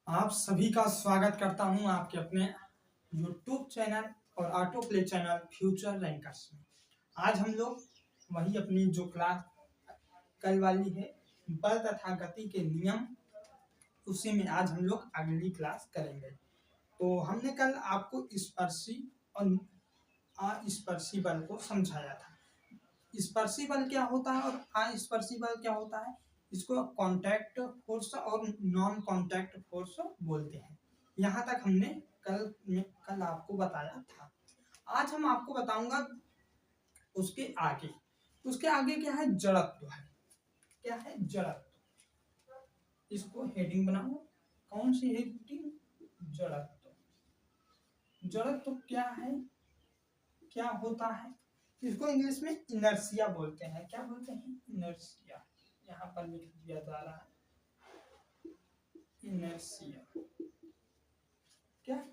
आप सभी का स्वागत करता हूं आपके अपने YouTube चैनल और auto play channel future rankers में। आज हम लोग वही अपनी जो क्लास कल वाली है बल तथा गति के नियम, उसी में आज हम लोग अगली क्लास करेंगे। तो हमने कल आपको स्पर्शी और अस्पर्शी बल को समझाया था। स्पर्शी बल क्या होता है और अस्पर्शी बल क्या होता है, इसको कॉन्टैक्ट फोर्स और नॉन कॉन्टैक्ट फोर्स बोलते हैं। यहाँ तक हमने कल आपको बताया था। आज हम आपको बताऊंगा उसके आगे क्या है, जड़त्व है। क्या है? जड़त्व। इसको हेडिंग बनाओ। कौन सी हेडिंग? जड़त्व। जड़त्व क्या है, क्या होता है? इसको इंग्लिश में इनर्शिया बोलते हैं। क्या बोलते हैं? इनर्शिया। यहाँ पर लिख दिया जा रहा है इनर्शिया। क्या?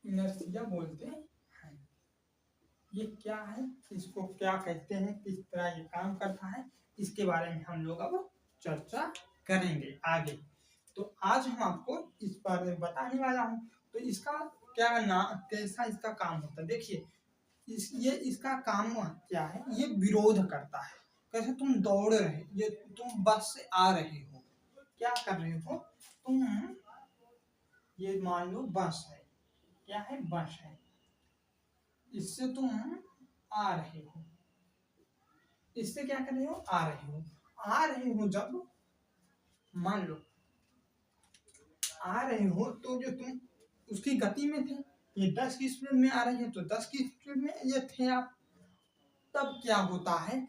इनर्शिया बोलते हैं। ये क्या है, इसको क्या कहते हैं, किस तरह ये काम करता है, इसके बारे में हम लोग अब चर्चा करेंगे आगे। तो आज हम आपको इस बारे में बताने वाला हूँ। तो इसका क्या कैसा इसका काम होता है, देखिए इसका काम क्या है, ये विरोध करता है। कैसे? तुम दौड़ रहे, ये तुम बस से आ रहे हो, क्या कर रहे हो तुम, ये मान लो बस है। क्या है? बस है। इससे तुम आ रहे हो, इससे क्या कर रहे हो? आ रहे हो। आ रहे हो जब मान लो आ रहे हो, तो जो तुम उसकी गति में थे, ये 10 की स्पीड में आ रही है, तो 10 की स्पीड में ये थे आप। तब क्या होता है,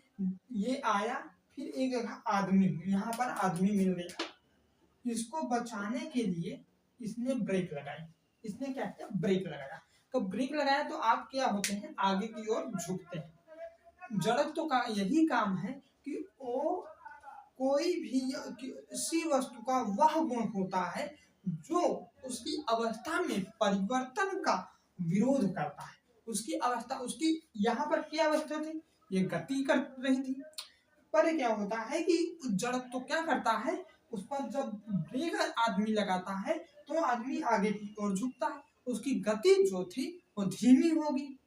ये आया, फिर एक जगह आदमी, यहाँ पर आदमी मिल गया, इसको बचाने के लिए इसने ब्रेक लगाई। इसने क्या किया? ब्रेक लगाया। तो ब्रेक लगाया तो आप क्या होते हैं? आगे की ओर झुकते हैं। जड़त्व का यही काम है कि वो कोई भी किसी वस्तु का वह गुण होता है जो उसकी अवस्था में परिवर्तन का विरोध करता है। उसकी अवस्था, उसकी यहाँ पर क्या अवस्था थी? ये गति कर रही थी। पर क्या होता है कि जड़त्व क्या करता है, उस पर जब ब्रेक आदमी लगाता है तो आदमी आगे की ओर झुकता है। उसकी गति जो थी वो धीमी होगी,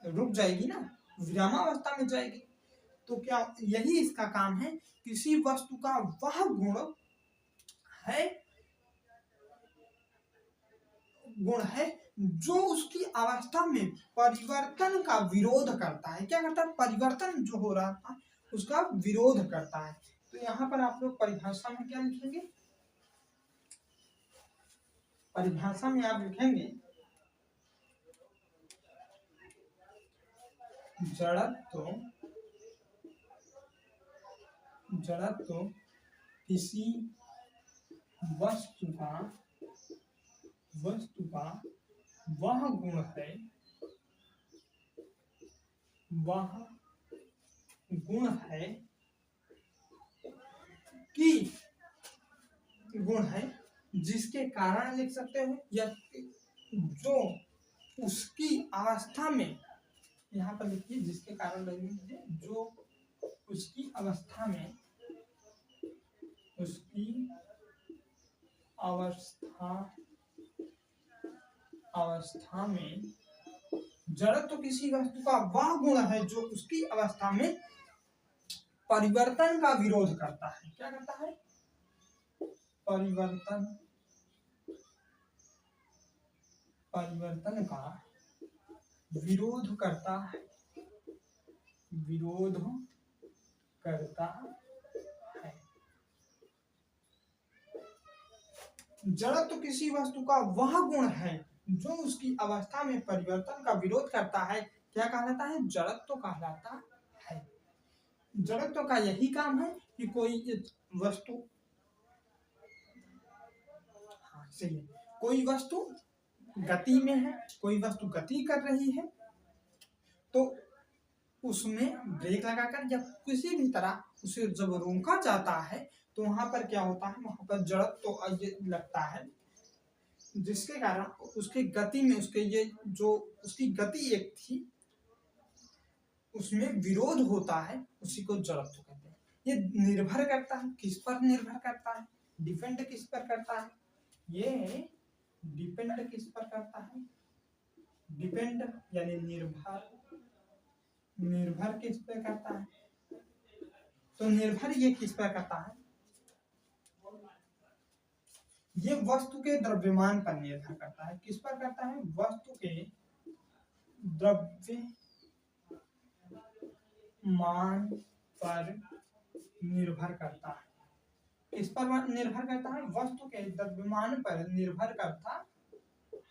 रुक जाएगी ना, विरामावस्था में जाएगी। तो क्या यही इसका काम है, किसी वस्तु का वह गुण है जो उसकी अवस्था में परिवर्तन का विरोध करता है। क्या करता है? परिवर्तन जो हो रहा था उसका विरोध करता है। तो यहाँ पर आप लोग परिभाषा में क्या लिखेंगे? परिभाषा में आप लिखेंगे जड़त्व किसी वस्तु का वह गुण है, वह गुण है कि गुण है जिसके कारण लिख सकते हो, या जो उसकी अवस्था में, यहाँ पर लिखिए जिसके कारण लिखिए, जो उसकी अवस्था में, उसकी अवस्था में जड़त्व किसी वस्तु का वह गुण है जो उसकी अवस्था में परिवर्तन का विरोध करता है। क्या करता है? परिवर्तन का विरोध करता है। जड़त्व किसी वस्तु का वह गुण है जो उसकी अवस्था में परिवर्तन का विरोध करता है। क्या कहलाता है? जड़त्व कहलाता है। जड़त्व का यही काम है कि कोई वस्तु, सही है, कोई वस्तु गति में है, कोई वस्तु गति कर रही है, तो उसमें ब्रेक लगाकर जब किसी भी तरह उसे जब रोका जाता है तो वहां पर क्या होता है, वहां पर जड़त्व तो लगता है, जिसके कारण उसकी गति में, उसके ये जो उसकी गति एक थी उसमें विरोध होता है, उसी को जड़त्व कहते हैं। ये निर्भर करता है, किस पर निर्भर करता है? डिपेंड किस पर करता है? ये डिपेंड किस पर करता है? डिपेंड यानी निर्भर, निर्भर किस पर करता है? तो निर्भर ये किस पर करता है? ये वस्तु के द्रव्यमान पर निर्भर करता है। किस पर करता है? वस्तु के द्रव्यमान पर निर्भर करता है। किस पर निर्भर करता है? वस्तु के द्रव्यमान पर निर्भर करता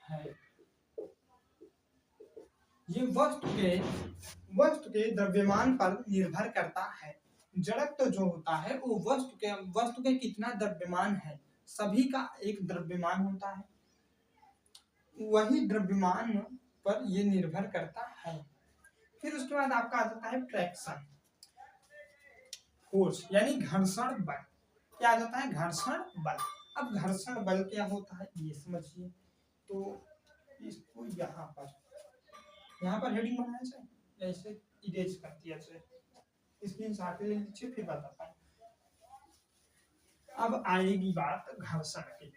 है। ये वस्तु के द्रव्यमान पर निर्भर करता है। जड़त्व जो होता है वो वस्तु के कितना द्रव्यमान है, सभी का एक द्रव्यमान होता है, वही द्रव्यमान पर ये निर्भर करता है। फिर उसके बाद आपका आ जाता है ट्रैक्शन फोर्स यानी घर्षण बल। क्या आ जाता है? घर्षण बल। अब घर्षण बल क्या होता है ये समझिए। तो इसको यहाँ पर हेडिंग बनाया जाए, ऐसे इरेज कर दिया जाए, स्क्रीनशॉट ले लीजिए फिर बताता हूँ। अब आएगी बात घर्षण की।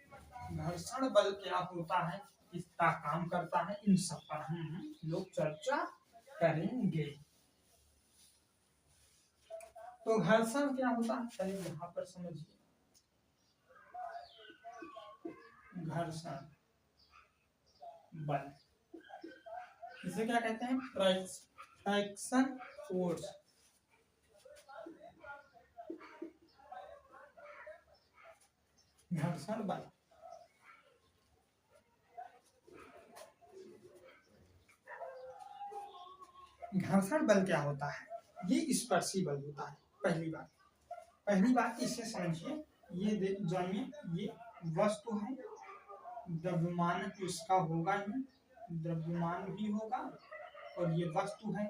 घर्षण बल क्या होता है, किसका काम करता है, इन सब पर हम लोग चर्चा करेंगे। तो घर्षण क्या होता है चलिए यहाँ पर समझिए। घर्षण बल इसे क्या कहते हैं? Fraction force. घर्षण बल घर्षण बल क्या होता है? ये स्पर्शी बल होता है। पहली बात इसे समझिए, ये जानिए, ये वस्तु है, द्रव्यमान इसका होगा ही, द्रव्यमान भी होगा और ये वस्तु है।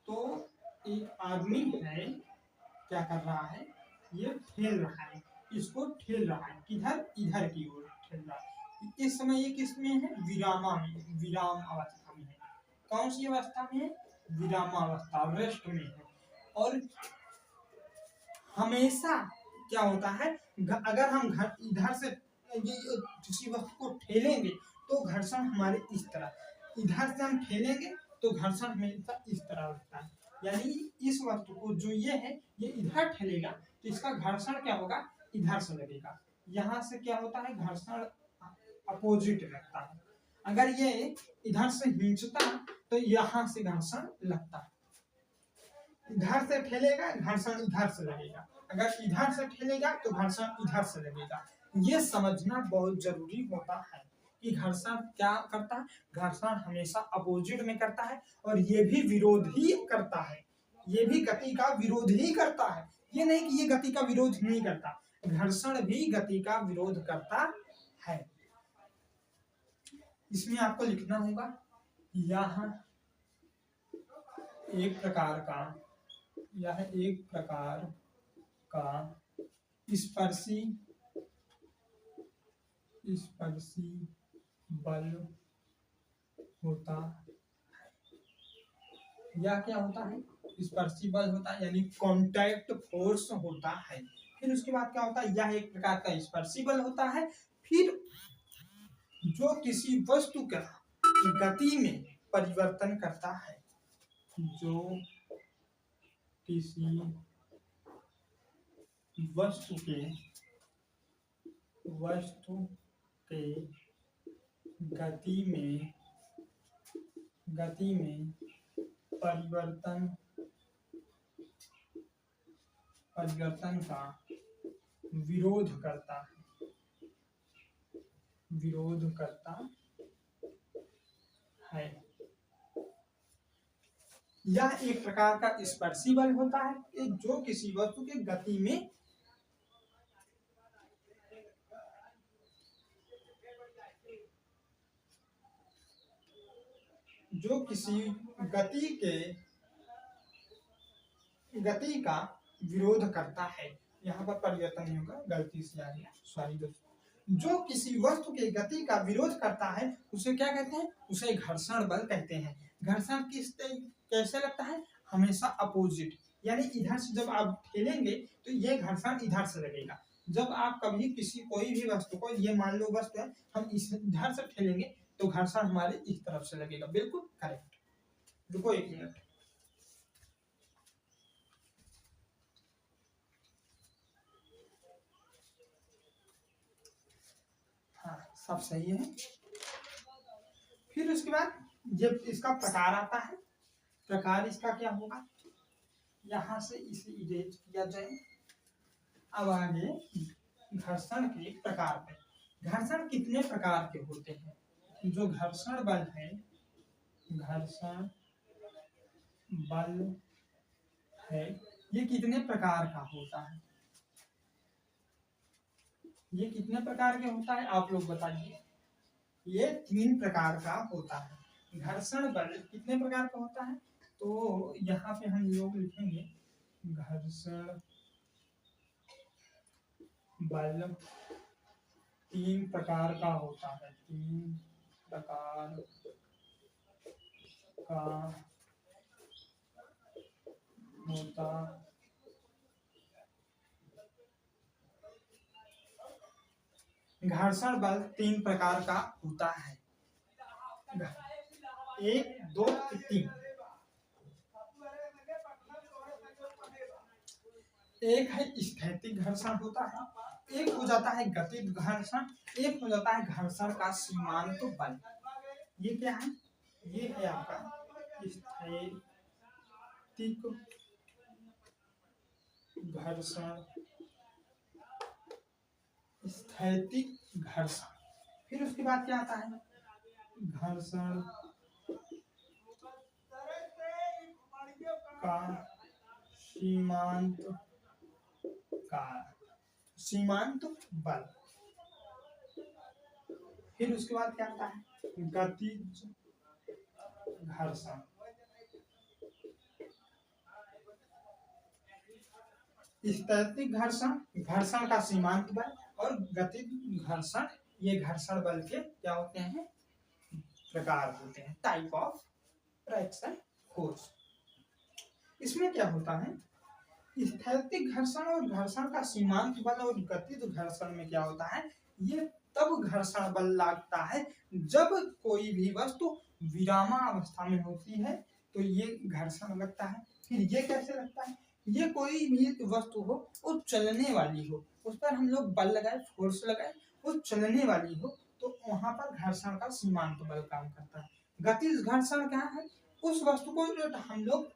तो एक आदमी है, क्या कर रहा है, ये ठेल रहा है, इसको ठेल रहा है, किधर? इधर की ओर ठेल रहा है। इस समय ये किस में है? विराम अवस्था में है। कौन सी अवस्था में है? विरामावस्था, रेस्ट में है। और हमेशा क्या होता है, अगर हम इधर से किसी वस्तु को ठेलेंगे तो घर्षण हमारे इस तरह, इधर से हम ठेलेंगे तो घर्षण हमेशा इस तरह लगता है। यानी इस वस्तु को जो ये है, ये इधर ठेलेगा तो इसका घर्षण क्या होगा? इधर से लगेगा। यहाँ से क्या होता है? घर्षण अपोजिट लगता है। अगर ये इधर से खींचता तो यहाँ से घर्षण लगता है। इधर से ठेलेगा, घर्षण इधर से लगेगा, अगर इधर से ठेलेगा तो घर्षण इधर से लगेगा। ये समझना बहुत जरूरी होता है कि घर्षण क्या करता है। घर्षण हमेशा अपोजिट में करता है और ये भी विरोध ही करता है, ये भी गति का विरोध ही करता है। ये नहीं कि ये गति का विरोध नहीं करता, घर्षण भी गति का विरोध करता है। इसमें आपको लिखना होगा, यह एक प्रकार का स्पर्शी बल होता है। यह क्या होता है? स्पर्शी बल होता है, यानी कॉन्टैक्ट फोर्स होता है। फिर उसके बाद क्या होता है? यह एक प्रकार का स्पर्शी बल होता है। फिर जो किसी वस्तु का गति में परिवर्तन करता है, जो किसी वस्तु के गति में परिवर्तन का विरोध करता है। यह एक प्रकार का स्पर्शी बल होता है जो किसी वस्तु के गति में गति का विरोध करता है। यहाँ पर परिवर्तन नहीं होगा, गलती से आ गया, सॉरी दोस्तों। जो किसी वस्तु के गति का विरोध करता है उसे क्या कहते हैं? उसे घर्षण बल कहते हैं। घर्षण कैसे लगता है? हमेशा अपोजिट, यानी इधर से जब आप ठेलेंगे तो ये घर्षण इधर से लगेगा, जब आप कभी किसी कोई भी वस्तु को, ये मान लो वस्तु है, हम इस इधर से ठेलेंगे तो घर्षण हमारे इस तरफ से लगेगा। बिल्कुल करेक्ट। रुको 1 मिनट। हाँ, सब सही है। फिर उसके बाद जब इसका प्रकार आता है, प्रकार इसका क्या होगा, यहां से इसे इरेज किया जाए। अब आगे घर्षण के प्रकार पे, घर्षण कितने प्रकार के होते हैं, जो घर्षण बल है, घर्षण बल है, ये कितने प्रकार का होता है, ये कितने प्रकार के होता है आप लोग बताइए। ये 3 प्रकार का होता है। घर्षण बल कितने प्रकार का होता है, तो यहाँ पे हम लोग लिखेंगे घर्षण बल 3 प्रकार का होता है, 3 प्रकार का होता घर्षण बल 3 प्रकार का होता है। 1 2 3। एक है स्थैतिक घर्षण होता है, एक हो जाता है गतिज घर्षण, एक हो जाता है घर्षण का सीमांत बल। ये क्या है, ये है आपका स्थैतिक घर्षण, स्थैतिक घर्षण। फिर उसके बाद क्या आता है, घर्षण का सीमांत बल। फिर उसके बाद क्या आता है, गतिज घर्षण। स्थैतिक घर्षण, घर्षण का सीमांत बल, और गतिज घर्षण, ये घर्षण बल के क्या होते हैं, प्रकार होते हैं, टाइप ऑफ फ्रैक्शन फोर्स। इसमें क्या होता है, स्थैतिक घर्षण और घर्षण का सीमांत बल और गतिज घर्षण में क्या होता है, ये तब घर्षण बल लगता है जब कोई भी वस्तु विरामावस्था में होती है, तो ये घर्षण लगता है। फिर ये कैसे लगता है, ये कोई भी वस्तु हो, वो चलने वाली हो, उस पर हम लोग बल लगाए, फोर्स लगाए, वो चलने वाली हो, तो वहां पर घर्षण का सीमांत बल काम करता है। गतिज घर्षण क्या है, उस वस्तु को जो हम लोग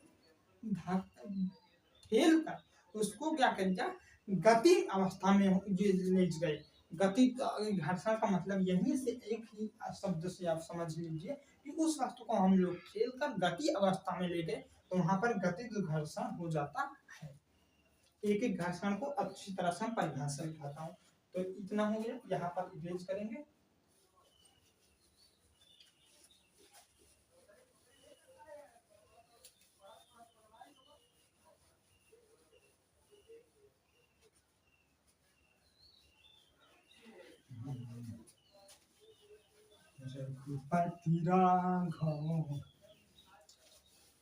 खेल कर उसको क्या करेगा, गति अवस्था में ले गए। गति घर्षण का मतलब यहीं से एक ही शब्द से आप समझ लीजिए कि उस वस्तु को हम लोग खेल कर गति अवस्था में ले गए, तो वहां पर गतिज घर्षण हो जाता है। एक एक घर्षण को अच्छी तरह से परिभाषा लिखाता हूँ। तो इतना हो गया, यहाँ पर इरेज करेंगे।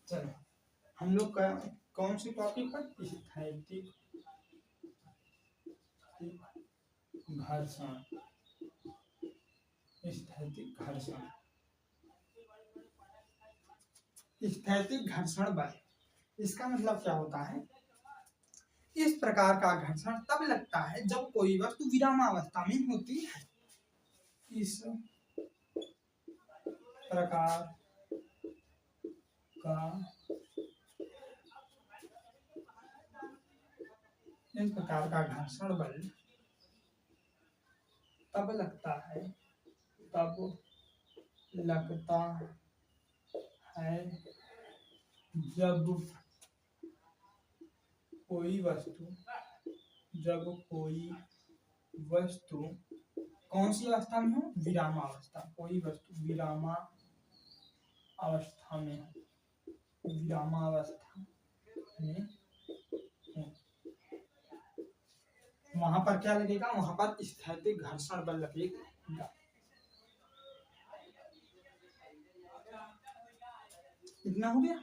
चलो हम लोग कौन सी टॉपिक पर, स्थैतिक घर्षण, स्थैतिक घर्षण, स्थैतिक घर्षण बल। इसका मतलब क्या होता है, इस प्रकार का घर्षण तब लगता है जब कोई वस्तु विरामावस्था में होती है। इस प्रकार का घर्षण बल तब लगता है जब कोई वस्तु कौन सी अवस्था में हो, विरामावस्था, कोई वस्तु विरामावस्था में वहां पर क्या लगेगा, वहां पर स्थैतिक घर्षण बल लगेगा। इतना हो गया।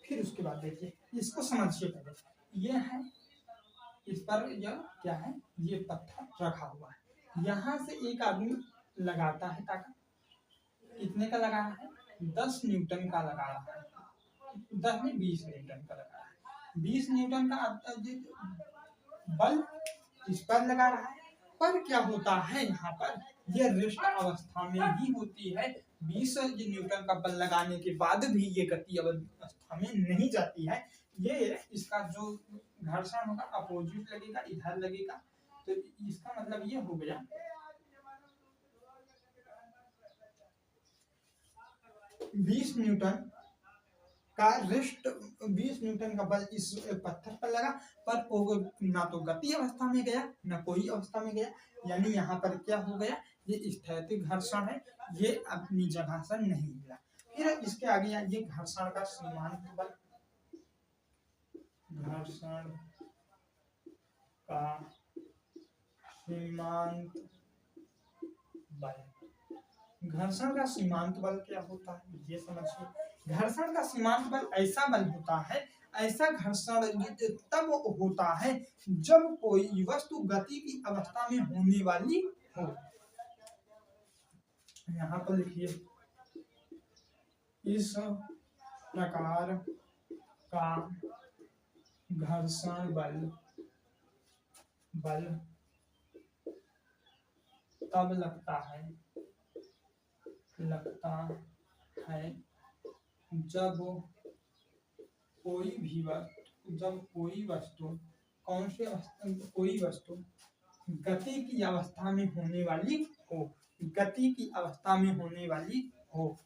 फिर उसके बाद देखिए, इसको समझिए पहले, ये है इस पर यह क्या है, ये पत्थर रखा हुआ है। यहाँ से एक आदमी लगाता है ताकत, कितने का लगा रहा है, 10 न्यूटन का लगा रहा है, 10 में 20 न्यूटन का लगा रहा है, 20 न्यूटन का बल इस पर लगा रहा है। पर क्या होता है, यहाँ पर ये रेस्ट अवस्था में ही होती है, 20 न्यूटन का बल लगाने के बाद भी ये गति अवस्था में नहीं जाती है। ये इसका जो घर्षण होगा अपोजिट लगेगा, इधर लगेगा, तो इसका मतलब ये हो गया 20 न्यूटन का रेस्ट, 20 न्यूटन का बल इस पत्थर पर लगा, पर ना तो गति अवस्था में गया ना कोई अवस्था में गया, यानी यहाँ पर क्या हो गया, ये स्थैतिक घर्षण है, ये अपनी जगह से नहीं मिला। फिर इसके आगे ये घर्षण का सीमांत बल, घर्षण का सीमांत बल, घर्षण का सीमांत बल क्या होता है ये समझिए। घर्षण का सीमांत बल ऐसा बल होता है, ऐसा घर्षण तब होता है जब कोई वस्तु गति की अवस्था में होने वाली हो। यहाँ पर लिखिए, इस प्रकार का घर्षण बल तब लगता है जब कोई वस्तु कोई वस्तु गति की अवस्था में होने वाली हो, गति की अवस्था में होने वाली हो।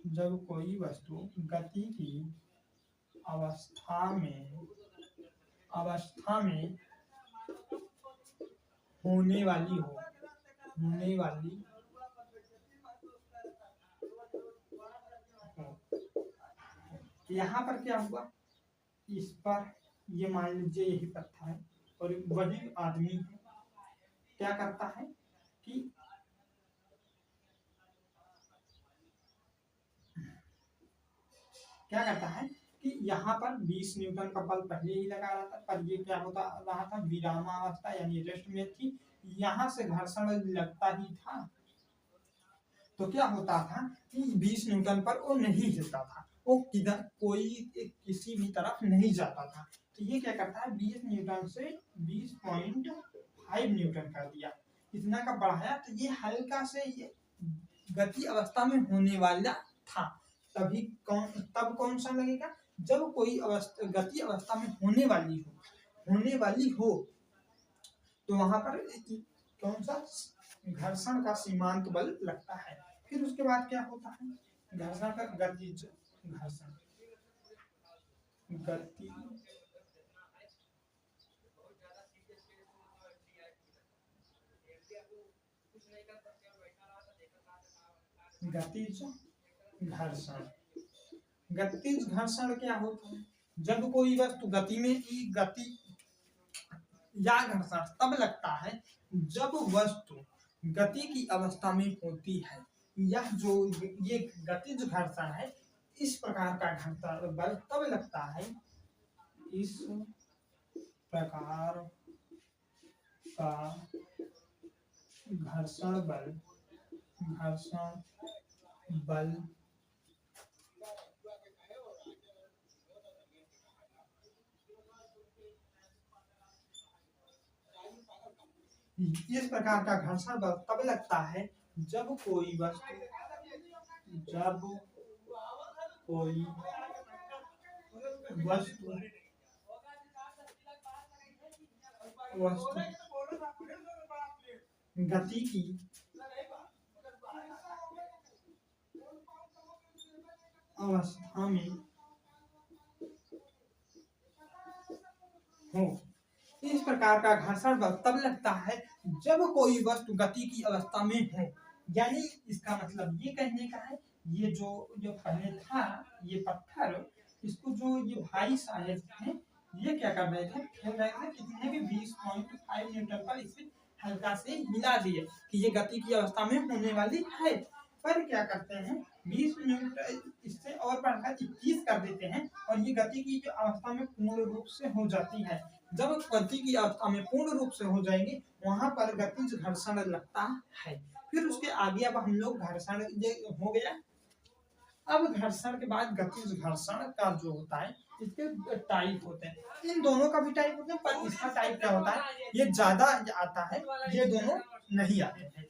जब कोई वस्तु गति की अवस्था में होने वाली हो, यहाँ पर क्या हुआ, इस पर ये मान लीजिए यही पत्थर है और वही आदमी क्या करता है कि यहाँ पर 20 न्यूटन का बल पहले ही लगा रहा था, पर ये क्या होता रहा था, विरामावस्था यानी रेस्ट में थी, यहाँ से घर्षण लगता ही था, तो क्या होता था कि 20 न्यूटन पर वो नहीं हिलता था, वो किसी भी तरफ नहीं जाता था। तो ये क्या करता है, 20 न्यूटन से 20.5 न्यूटन कर दिया, इतना का बढ़ाया, तो ये हल्का से ये गति अवस्था में होने वाला था। तब कौन सा लगेगा, जब कोई गति अवस्था में होने वाली हो, तो वहां पर कौन सा घर्षण का सीमांत बल लगता है। फिर उसके बाद क्या होता है, घर्षण का गतिज घर्षण, गतिज घर्षण क्या होता है, जब कोई वस्तु गति में या घर्षण तब लगता है जब वस्तु गति की अवस्था में होती है। यह जो ये गतिज घर्षण है, इस प्रकार का घर्षण बल तब लगता है, इस प्रकार का घर्षण बल इस प्रकार का घर्षण बल तब लगता है जब कोई वस्तु गति की अवस्था में हो। इस प्रकार का घर्षण बल तब लगता है जब कोई वस्तु गति की अवस्था में हो, यानी इसका मतलब ये कहने का है, ये जो पहले था ये पत्थर, इसको जो ये भाई साहब हैं ये क्या कर रहे थे, कितने भी 20.5 न्यूटन पर इसे हल्का से हिला दिए कि ये गति की अवस्था में होने वाली है। पर क्या करते हैं 20 मिनट इससे और बढ़कर 21 कर देते हैं और ये गति की जो अवस्था में पूर्ण रूप से हो जाती है। जब गति की अवस्था में पूर्ण रूप से हो जाएंगे वहां पर गतिज घर्षण लगता है। फिर उसके आगे अब हम लोग घर्षण ये हो गया। अब घर्षण के बाद गतिज घर्षण का जो होता है इसके टाइप होते हैं। इन दोनों का भी टाइप होते हैं पर इसका टाइप क्या होता है ये ज्यादा आता है, ये दोनों नहीं आते हैं।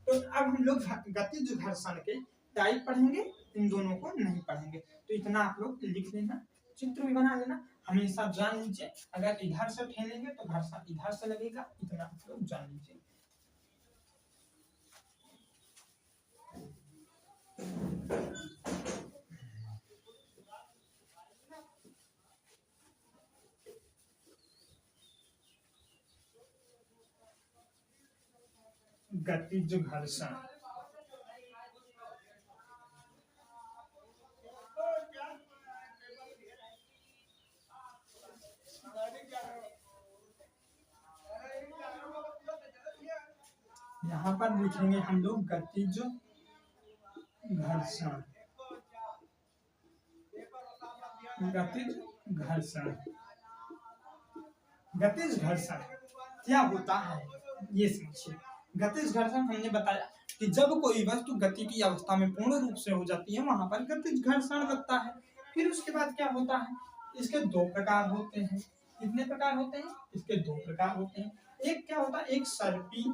तो अब हम लोग गतिज घर्षण के टाइप पढ़ेंगे, इन दोनों को नहीं पढ़ेंगे। तो इतना आप लोग लिख लेना, चित्र भी बना लेना, हमेशा जान लीजिए अगर इधर से ठेलेंगे तो घर्षण इधर से लगेगा, इतना आप लोग जान लीजिए। गतिज घर्षण यहाँ पर लिखेंगे हम लोग गतिज घर्षण। गतिज घर्षण, गतिज घर्षण क्या होता है ये समझिए। गतिज घर्षण हमने बताया कि जब कोई वस्तु गति की अवस्था में पूर्ण रूप से हो जाती है वहां पर गतिज घर्षण लगता है। फिर उसके बाद क्या होता है, इसके दो प्रकार होते हैं। कितने प्रकार होते हैं, इसके दो प्रकार होते हैं। एक क्या होता है, एक सर्पी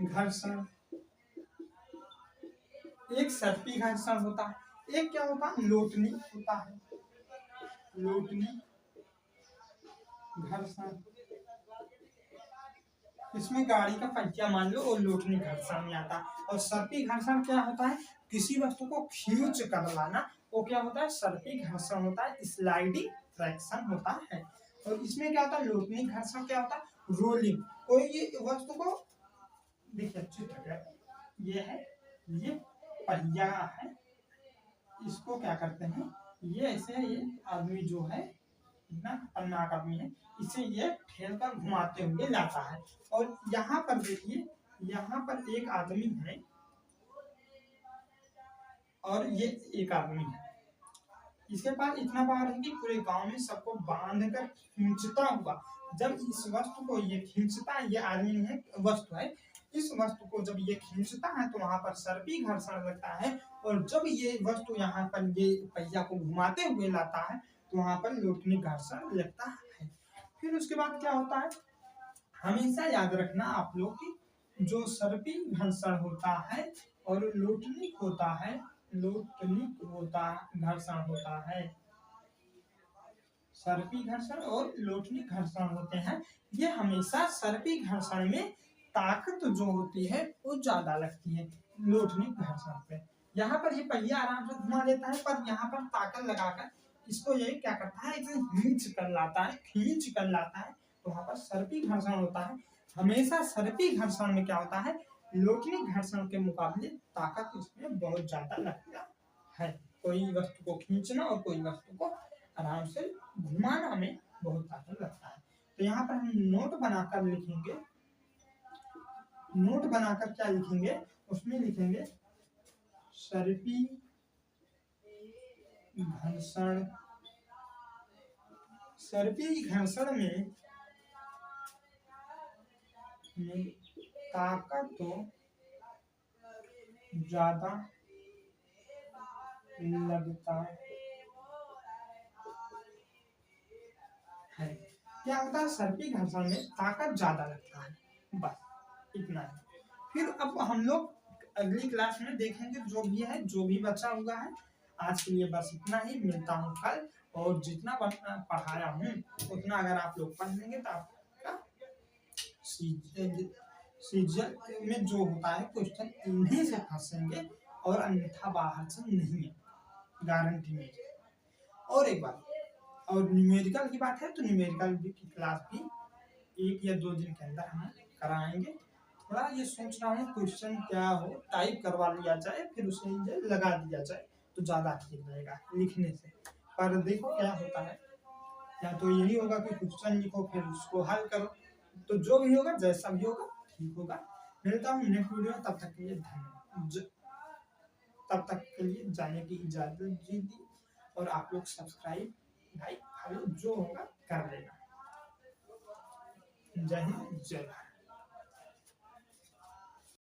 घर्षण, एक सर्पी घर्षण होता है। एक क्या होता है, लोटनी होता है, लोटनी घर्षण। इसमें गाड़ी का पहिया मान लो और लोटनी घर्षण में आता है। और सर्पी घर्षण क्या होता है, किसी वस्तु को खींच कर लाना, वो क्या होता है, सर्पी घर्षण होता है, स्लाइडिंग फ्रैक्शन होता है। और इसमें क्या होता है, लोटनी घर्षण क्या होता है, रोलिंग। कोई ये वस्तु को देखिए चित्र ये है, ये पहिया है, इसको क्या करते हैं, ये ऐसे ये आदमी जो है इतना खतरनाक आदमी है, इसे ये ठेल कर घुमाते हुए लाता है। और यहाँ पर देखिए, यहाँ पर एक आदमी है और ये एक आदमी है, इसके पास इतना पावर है कि पूरे गांव में सबको बांध कर खींचता हुआ, जब इस वस्तु को ये खींचता है, ये आदमी नहीं है वस्तु है, इस वस्तु को जब ये खींचता है तो वहां पर सर्पी घर्षण लगता है। और जब ये वस्तु यहाँ पर ये पहिया को घुमाते हुए लाता है तो वहां पर लोटनी घर्षण लगता है। फिर उसके बाद क्या होता है, हमेशा याद रखना आप लोग की जो सर्पी घर्षण होता है और लोटनिक होता है, लोटनिक होता घर्षण होता है, सर्पी घर्षण और लोटनिक घर्षण होते हैं। ये हमेशा सर्पी घर्षण में ताकत जो होती है वो ज्यादा लगती है लोटनिक घर्षण पे। यहाँ पर ये पहिया आराम से घुमा देता है, पर यहाँ पर ताकत लगाकर इसको ये क्या करता है, इसे खींच कर लाता है, खींच कर लाता है, तो वहां पर सर्पी घर्षण होता है। हमेशा सर्पी घर्षण में क्या होता है, लोटनिक घर्षण के मुकाबले ताकत इसमें बहुत ज्यादा लगता है। कोई वस्तु को खींचना और कोई वस्तु को आराम से घुमाना में बहुत ताकत लगता है। तो यहाँ पर हम नोट बनाकर लिखेंगे, नोट बनाकर क्या लिखेंगे, उसमें लिखेंगे सर्पी घर्षण। सर्पी घर्षण में ताकत तो ज्यादा लगता है। क्या होता है, सर्पी घर्षण में ताकत ज्यादा लगता है, बस इतना है। फिर अब हम लोग अगली क्लास में देखेंगे जो भी है, जो भी बचा हुआ है। आज के लिए बस इतना ही, मिलता हूँ कल। और जितना पढ़ाया हूँ उतना अगर आप लोग पढ़ लेंगे तो आपका सीजन में जो होता है क्वेश्चन इन्हीं से फंसेंगे और अन्यथा बाहर से नहीं, गारंटी नहीं। और एक बात, और न्यूमेरिकल की बात है तो न्यूमेरिकल की क्लास भी 1 या 2 दिन के अंदर हम कराएंगे। थोड़ा ये सोच रहा हूँ क्वेश्चन क्या हो, टाइप करवा लिया जाए फिर उसे लगा दिया जाए तो ज्यादा ठीक रहेगा लिखने से। पर देखो क्या होता है, या तो यही होगा कि क्वेश्चन लिखो फिर उसको हल करो, तो जो भी होगा जैसा भी होगा ठीक होगा। मिलता हूँ नेक्स्ट वीडियो में, तब तक के लिए धन्यवाद। तब तक के लिए जाने की इजाजत दीजिए और आप लोग सब्सक्राइब लाइक फॉलो जो होगा कर लेना। जय हिंद जय भारत।